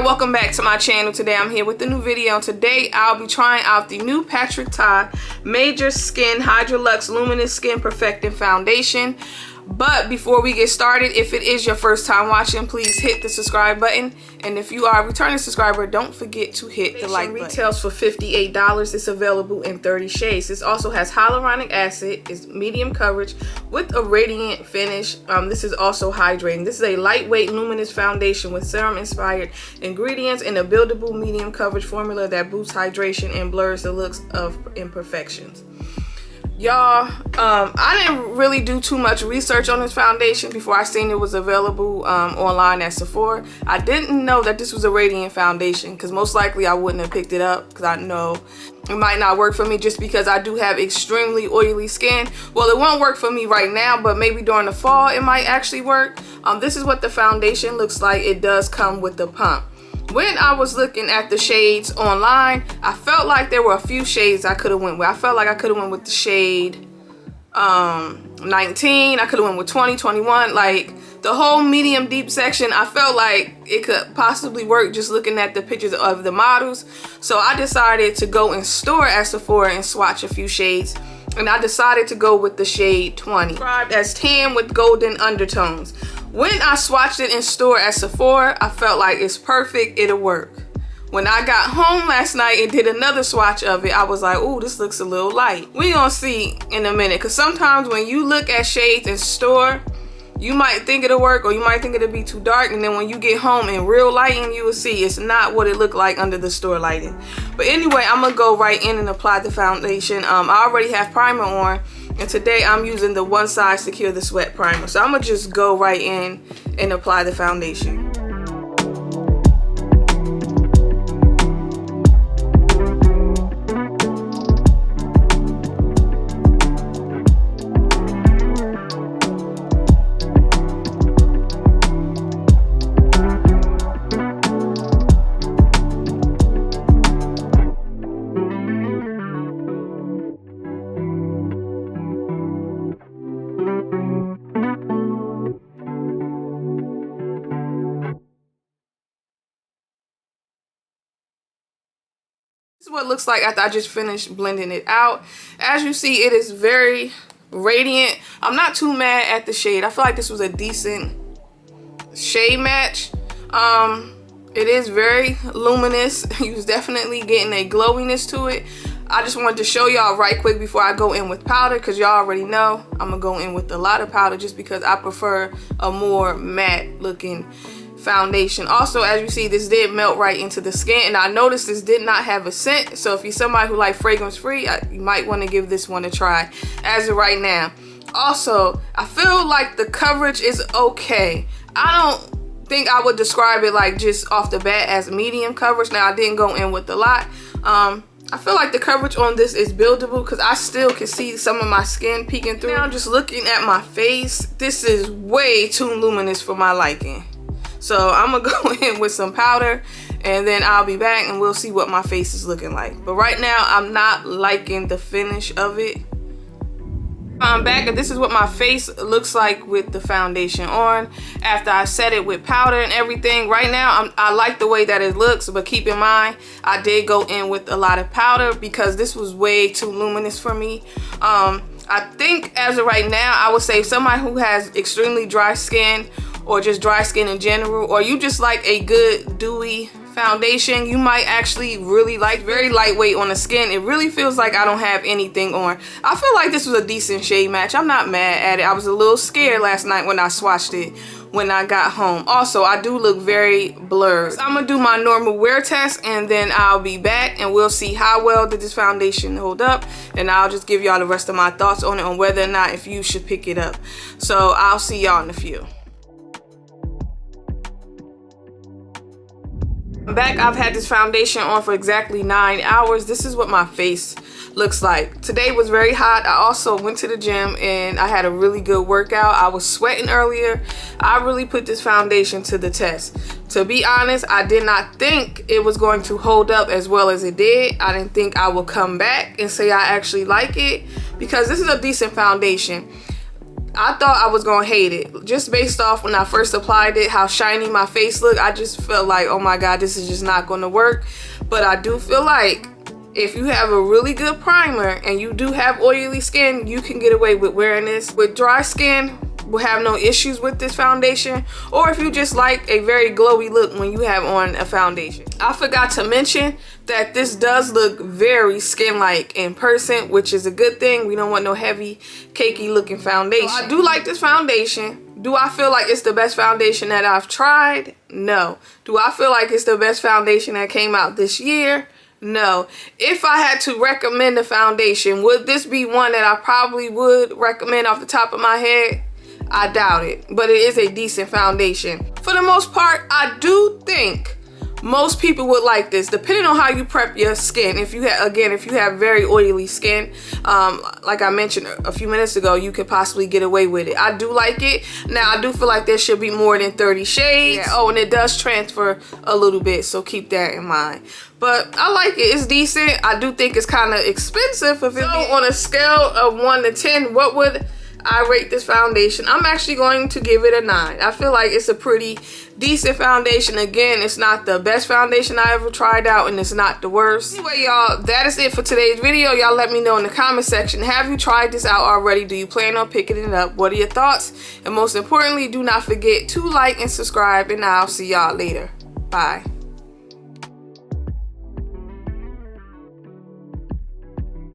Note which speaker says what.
Speaker 1: welcome back to my channel. Today I'm here with a new video. Today I'll be trying out the new Patrick Ta Major Skin Hydra-Luxe Luminous Skin Perfecting Foundation. But before we get started, if it is your first time watching, please hit the subscribe button. And if you are a returning subscriber, don't forget to hit the like button. Retails for $58. It's available in 30 shades. This also has hyaluronic acid. It's medium coverage with a radiant finish. This is also hydrating. This is a lightweight luminous foundation with serum inspired ingredients and a buildable medium coverage formula that boosts hydration and blurs the looks of imperfections. Y'all, I didn't really do too much research on this foundation before I seen it was available online at Sephora. I didn't know that this was a radiant foundation because most likely I wouldn't have picked it up because I know it might not work for me just because I do have extremely oily skin. Well, it won't work for me right now, but maybe during the fall it might actually work. This is what the foundation looks like. It does come with the pump. When I was looking at the shades online, I felt like there were a few shades I could have went with. I felt like I could have went with the shade 19. I could have went with 20, 21. Like the whole medium deep section, I felt like it could possibly work just looking at the pictures of the models. So I decided to go in store at Sephora and swatch a few shades. And I decided to go with the shade 20, described as tan with golden undertones. When I swatched it in store at Sephora, I felt like it's perfect, it'll work. When I got home last night and did another swatch of it, I was like, ooh, this looks a little light. We gonna see in a minute, because sometimes when you look at shades in store, you might think it'll work or you might think it'll be too dark, and then when you get home in real lighting, you will see it's not what it looked like under the store lighting. But anyway, I'm gonna go right in and apply the foundation. I already have primer on, and today I'm using the One Size Secure the Sweat primer. So I'm gonna just go right in and apply the foundation. This is what it looks like after I just finished blending it out. As you see, it is very radiant. I'm not too mad at the shade. I feel like this was a decent shade match. It is very luminous. You was definitely getting a glowiness to it. I just wanted to show y'all right quick before I go in with powder, because y'all already know I'm gonna go in with a lot of powder just because I prefer a more matte looking foundation. Also, as you see, this did melt right into the skin, and I noticed this did not have a scent. So if you're somebody who like fragrance free, you might want to give this one a try as of right now. Also, I feel like the coverage is okay. I don't think I would describe it like just off the bat as medium coverage. Now I didn't go in with a lot. I feel like the coverage on this is buildable because I still can see some of my skin peeking through. Now just looking at my face, this is way too luminous for my liking. So I'm gonna go in with some powder and then I'll be back and we'll see what my face is looking like. But right now I'm not liking the finish of it. I'm back and this is what my face looks like with the foundation on after I set it with powder and everything. Right now I like the way that it looks, but keep in mind I did go in with a lot of powder because this was way too luminous for me. I think as of right now I would say somebody who has extremely dry skin or just dry skin in general, or you just like a good dewy foundation, you might actually really like. Very lightweight on the skin. It really feels like I don't have anything on. I feel like this was a decent shade match. I'm not mad at it. I was a little scared last night when I swatched it when I got home. Also, I do look very blurred. So I'm gonna do my normal wear test and then I'll be back and we'll see how well did this foundation hold up, and I'll just give y'all the rest of my thoughts on it, on whether or not if you should pick it up. So I'll see y'all in a few. I'm back. I've had this foundation on for exactly 9 hours. This is what my face looks like. Today was very hot. I also went to the gym and I had a really good workout. I was sweating earlier. I really put this foundation to the test. To be honest, I did not think it was going to hold up as well as it did. I didn't think I would come back and say I actually like it because this is a decent foundation. I thought I was gonna hate it. Just based off when I first applied it, how shiny my face looked, I just felt like, oh my God, this is just not gonna work. But I do feel like if you have a really good primer and you do have oily skin, you can get away with wearing this. With dry skin, will have no issues with this foundation, or if you just like a very glowy look when you have on a foundation. I forgot to mention that this does look very skin-like in person, which is a good thing. We don't want no heavy, cakey looking foundation. So I do like this foundation. Do I feel like it's the best foundation that I've tried? No. Do I feel like it's the best foundation that came out this year? No. If I had to recommend a foundation, would this be one that I probably would recommend off the top of my head? I doubt it, but it is a decent foundation. For the most part, I do think most people would like this, depending on how you prep your skin. If you have, again, if you have very oily skin, like I mentioned a few minutes ago, you could possibly get away with it. I do like it. Now, I do feel like there should be more than 30 shades. Yeah. Oh, and it does transfer a little bit, so keep that in mind. But I like it. It's decent. I do think it's kind of expensive. If it's on a scale of 1 to 10, what would I rate this foundation? I'm actually going to give it a 9. I feel like it's a pretty decent foundation. Again, it's not the best foundation I ever tried out, and it's not the worst. Anyway, y'all, that is it for today's video. Y'all let me know in the comment section, have you tried this out already? Do you plan on picking it up? What are your thoughts? And most importantly, do not forget to like and subscribe, and I'll see y'all later. Bye.